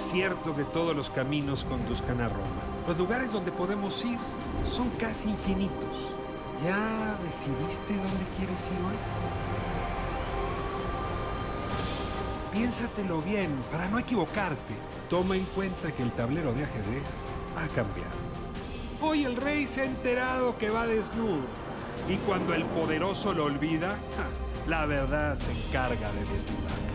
es cierto que todos los caminos conduzcan a Roma. Los lugares donde podemos ir son casi infinitos. ¿Ya decidiste dónde quieres ir hoy? Piénsatelo bien, para no equivocarte. Toma en cuenta que el tablero de ajedrez ha cambiado. Hoy el rey se ha enterado que va desnudo. Y cuando el poderoso lo olvida, la verdad se encarga de desnudarlo.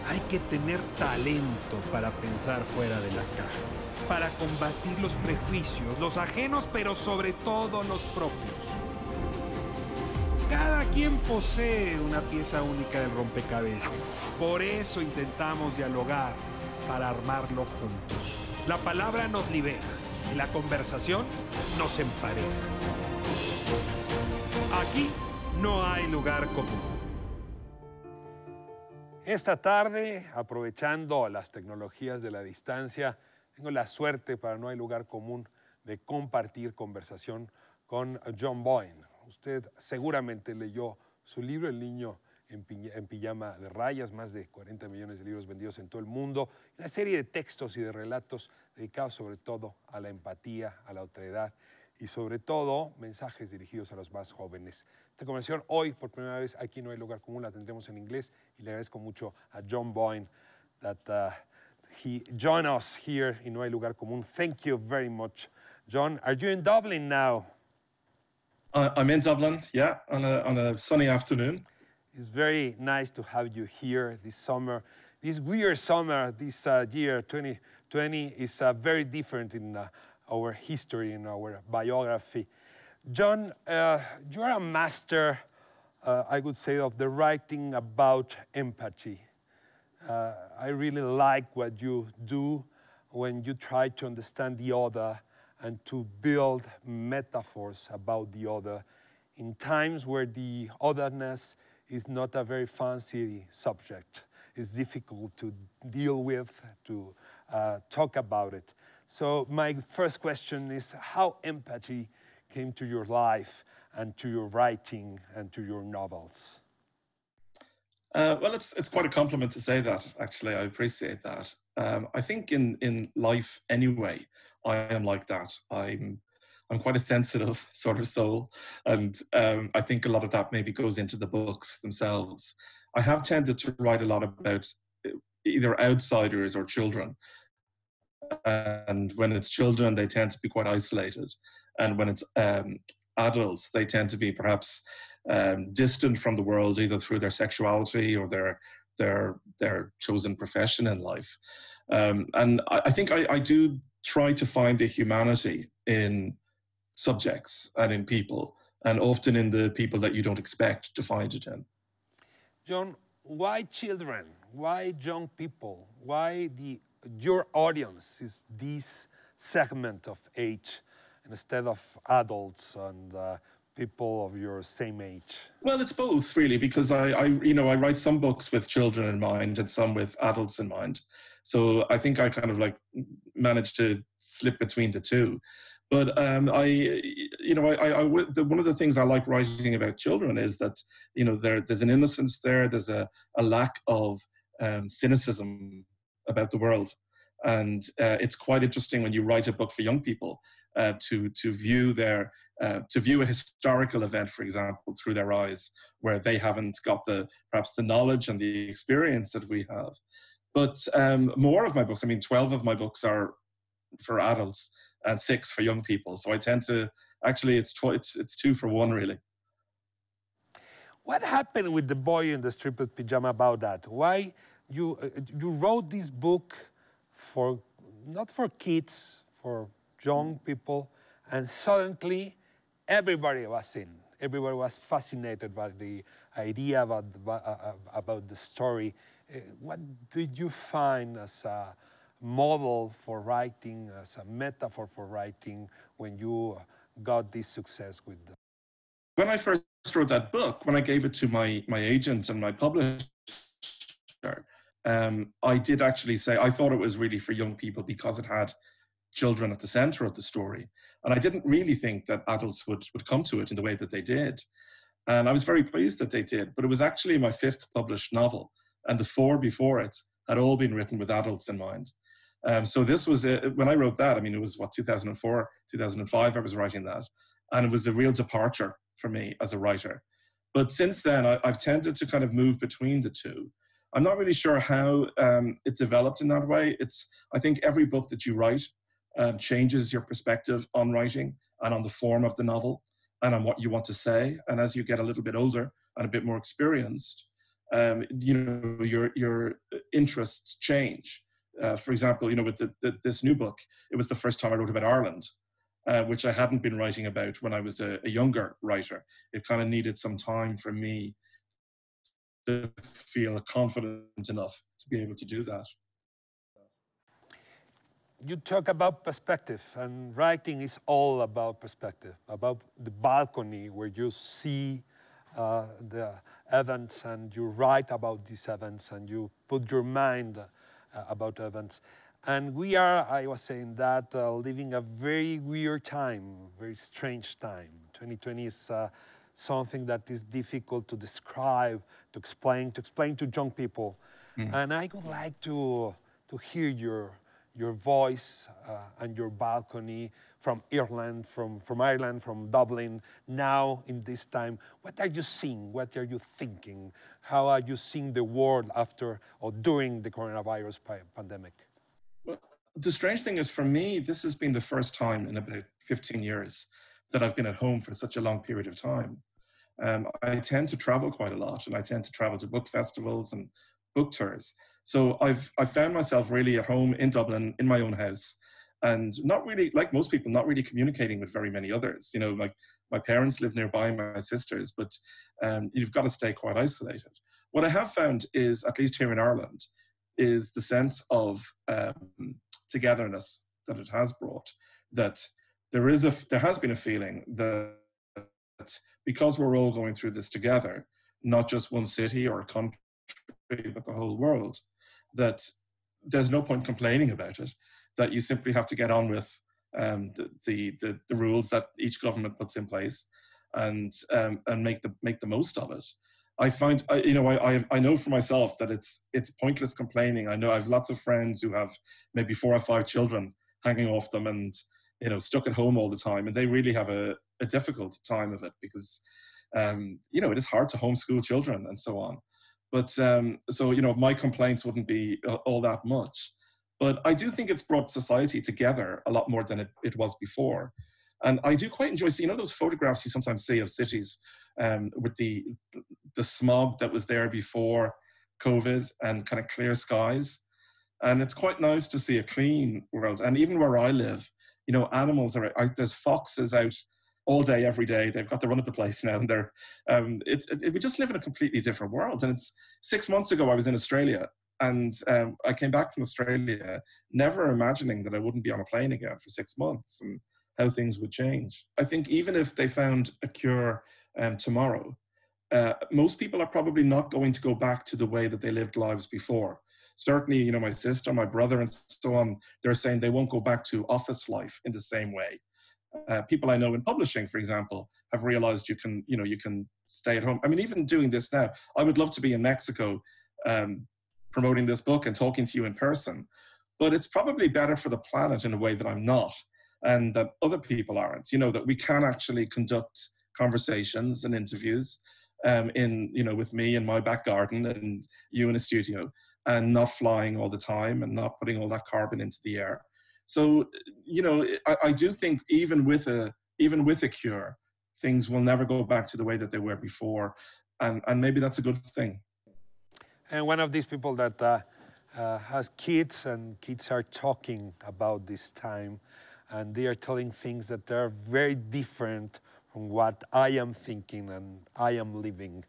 Hay que tener talento para pensar fuera de la caja, para combatir los prejuicios, los ajenos, pero sobre todo los propios. Cada quien posee una pieza única del rompecabezas. Por eso intentamos dialogar, para armarlo juntos. La palabra nos libera y la conversación nos empareja. Aquí no hay lugar común. Esta tarde, aprovechando las tecnologías de la distancia, tengo la suerte, para No hay lugar común, de compartir conversación con John Boyne. Usted seguramente leyó su libro, El niño en pijama de rayas, más de 40 millones de libros vendidos en todo el mundo, una serie de textos y de relatos dedicados sobre todo a la empatía, a la otredad y sobre todo mensajes dirigidos a los más jóvenes. Esta conversación hoy, por primera vez, aquí No hay lugar común, la tendremos en inglés y le agradezco mucho a John Boyne that he joined us here in No hay lugar común. Thank you very much. John, are you in Dublin now? I'm in Dublin, yeah, on a sunny afternoon. It's very nice to have you here this summer. This weird summer, this year, 2020, is very different in our history, in our biography. John, you're a master, I would say, of the writing about empathy. I really like what you do when you try to understand the other and to build metaphors about the other in times where the otherness is not a very fancy subject. It's difficult to deal with, to talk about it. So my first question is how empathy came to your life and to your writing and to your novels? Well, it's quite a compliment to say that, actually. I appreciate that. I think in life anyway, I am like that. I'm quite a sensitive sort of soul, and I think a lot of that maybe goes into the books themselves. I have tended to write a lot about either outsiders or children. And when it's children, they tend to be quite isolated. And when it's adults, they tend to be perhaps distant from the world, either through their sexuality or their chosen profession in life. And I think I do try to find the humanity in subjects and in people, and often in the people that you don't expect to find it in. John, why children? Why young people? Why your audience is this segment of age instead of adults and people of your same age? Well, it's both, really, because I write some books with children in mind and some with adults in mind. So I think I kind of like managed to slip between the two. But one of the things I like writing about children is that, there's an innocence there, there's a lack of cynicism about the world. And it's quite interesting when you write a book for young people to view a historical event, for example, through their eyes, where they haven't got perhaps the knowledge and the experience that we have. But more of my books, 12 of my books are for adults and 6 for young people. So I tend to, actually, it's 2 for 1, really. What happened with The Boy in the Striped Pyjama about that? Why you wrote this book not for kids, for young people, and suddenly everybody was in. Everybody was fascinated by the idea about the story. What did you find as a model for writing, as a metaphor for writing, when you got this success with them? When I first wrote that book, when I gave it to my agent and my publisher, I did actually say I thought it was really for young people because it had children at the center of the story. And I didn't really think that adults would come to it in the way that they did. And I was very pleased that they did, but it was actually my 5th published novel. And the 4 before it had all been written with adults in mind. So this was, when I wrote that, I mean, it was what, 2004, 2005, I was writing that. And it was a real departure for me as a writer. But since then, I've tended to kind of move between the two. I'm not really sure how it developed in that way. I think every book that you write changes your perspective on writing and on the form of the novel and on what you want to say. And as you get a little bit older and a bit more experienced, you know, your interests change. For example, you know, with this new book, it was the first time I wrote about Ireland, which I hadn't been writing about when I was a younger writer. It kind of needed some time for me to feel confident enough to be able to do that. You talk about perspective, and writing is all about perspective, about the balcony where you see the events and you write about these events and you put your mind about events. And we are, I was saying that, living a very weird time, very strange time. 2020 is something that is difficult to describe, to explain to young people. Mm. And I would like to hear your voice and your balcony from Ireland, from Dublin, now in this time. What are you seeing? What are you thinking? How are you seeing the world after or during the coronavirus pandemic? Well, the strange thing is, for me, this has been the first time in about 15 years that I've been at home for such a long period of time. I tend to travel quite a lot, and I tend to travel to book festivals and book tours. So I've found myself really at home in Dublin, in my own house, and not really, like most people, not really communicating with very many others. You know, like my parents live nearby, my sisters, but you've got to stay quite isolated. What I have found is, at least here in Ireland, is the sense of togetherness that it has brought. That there has been a feeling that because we're all going through this together, not just one city or a country, but the whole world, that there's no point complaining about it, that you simply have to get on with the rules that each government puts in place and make the most of it. I find, I know for myself that it's pointless complaining. I know I have lots of friends who have maybe 4 or 5 children hanging off them and, you know, stuck at home all the time, and they really have a difficult time of it because, you know, it is hard to homeschool children and so on. But so, you know, my complaints wouldn't be all that much. But I do think it's brought society together a lot more than it was before. And I do quite enjoy seeing, you know, those photographs you sometimes see of cities with the smog that was there before COVID and kind of clear skies. And it's quite nice to see a clean world. And even where I live, you know, animals are out, there's foxes out all day, every day. They've got the run of the place now, and they're we just live in a completely different world. And it's 6 months ago I was in Australia, and I came back from Australia never imagining that I wouldn't be on a plane again for 6 months and how things would change. I think even if they found a cure tomorrow, most people are probably not going to go back to the way that they lived lives before. Certainly, you know, my sister, my brother, and so on, they're saying they won't go back to office life in the same way. People I know in publishing, for example, have realized you can stay at home. I mean, even doing this now, I would love to be in Mexico promoting this book and talking to you in person, but it's probably better for the planet in a way that I'm not, and that other people aren't, you know, that we can actually conduct conversations and interviews with me in my back garden and you in a studio, and not flying all the time and not putting all that carbon into the air. So, you know, I do think even with a cure, things will never go back to the way that they were before. And maybe that's a good thing. And one of these people that has kids, and kids are talking about this time, and they are telling things that are very different from what I am thinking and I am living.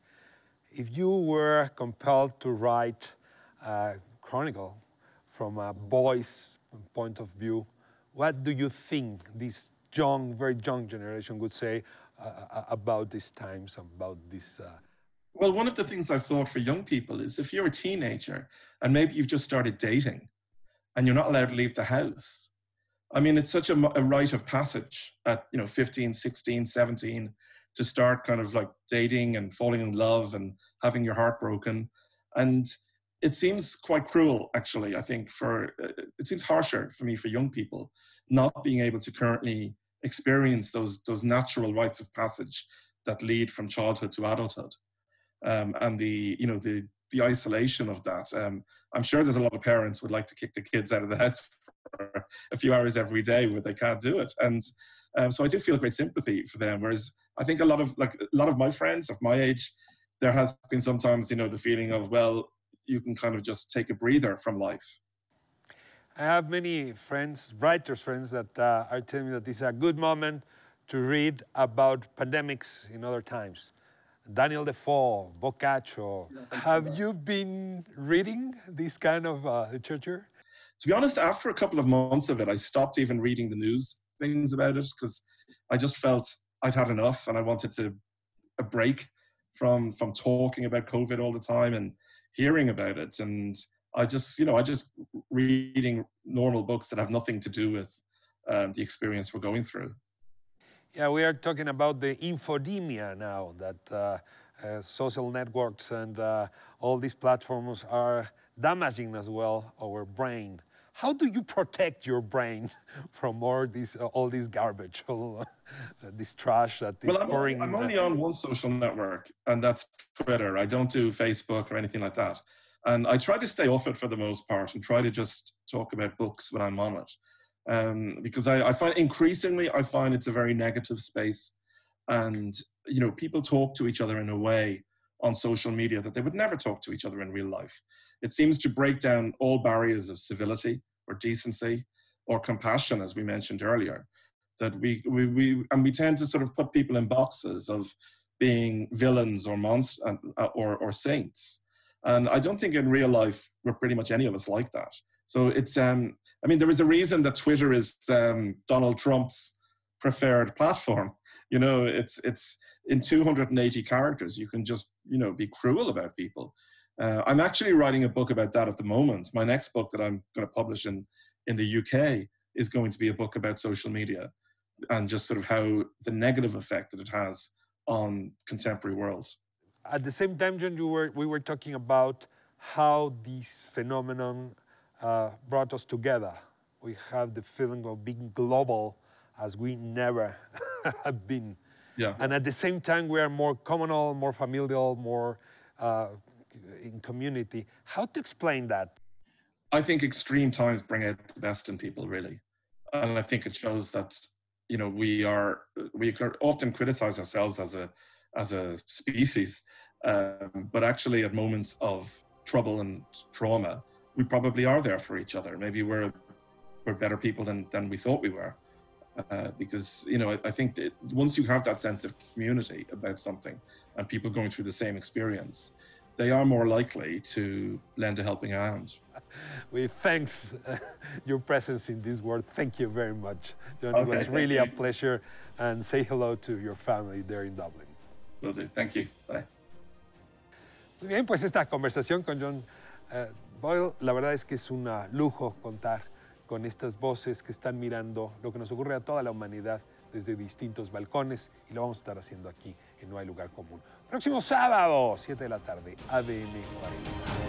If you were compelled to write a chronicle from a boy's point of view, what do you think this very young generation would say about these times, about this? Well, one of the things I've thought for young people is if you're a teenager and maybe you've just started dating and you're not allowed to leave the house. I mean, it's such a rite of passage at 15, 16, 17 to start kind of like dating and falling in love and having your heart broken. And it seems quite cruel, actually, I think, it seems harsher for me, for young people, not being able to currently experience those natural rites of passage that lead from childhood to adulthood. And the isolation of that. I'm sure there's a lot of parents would like to kick the kids out of the house for a few hours every day where they can't do it. And so I do feel great sympathy for them. Whereas I think a lot of my friends of my age, there has been sometimes, the feeling of, well, you can kind of just take a breather from life. I have many friends, writers friends, that are telling me that this is a good moment to read about pandemics in other times. Daniel Defoe, Boccaccio. Have you been reading this kind of literature? To be honest, after a couple of months of it, I stopped even reading the news things about it, because I just felt I'd had enough, and I wanted a break from talking about COVID all the time and hearing about it. And I just reading normal books that have nothing to do with the experience we're going through. Yeah, we are talking about the infodemia now, that social networks and all these platforms are damaging as well our brain. How do you protect your brain from all this garbage, all this trash that is pouring? I'm only on one social network, and that's Twitter. I don't do Facebook or anything like that. And I try to stay off it for the most part and try to just talk about books when I'm on it. Because I find increasingly, it's a very negative space. And, people talk to each other in a way on social media that they would never talk to each other in real life. It seems to break down all barriers of civility or decency or compassion, as we mentioned earlier, that we tend to sort of put people in boxes of being villains or monsters or saints. And I don't think in real life, we're pretty much any of us like that. So it's, there is a reason that Twitter is Donald Trump's preferred platform. It's in 280 characters. You can just, be cruel about people. I'm actually writing a book about that at the moment. My next book that I'm going to publish in the UK is going to be a book about social media and just sort of how the negative effect that it has on contemporary world. At the same time, John, we were talking about how this phenomenon brought us together. We have the feeling of being global as we never have been. Yeah. And at the same time, we are more communal, more familial, more in community. How to explain that? I think extreme times bring out the best in people, really. And I think it shows that, we often criticize ourselves as a species, but actually at moments of trouble and trauma, we probably are there for each other. Maybe we're better people than we thought we were. Because, I think that once you have that sense of community about something and people going through the same experience, they are more likely to lend a helping hand. We thanks your presence in this world. Thank you very much, John. Okay, it was really a pleasure. And say hello to your family there in Dublin. Will do. Thank you. Bye. Muy bien, pues esta conversación con John Boyle, la verdad es que es un lujo contar con estas voces que están mirando lo que nos ocurre a toda la humanidad desde distintos balcones, y lo vamos a estar haciendo aquí en No hay lugar común. Próximo sábado, 7 de la tarde, ADN 40.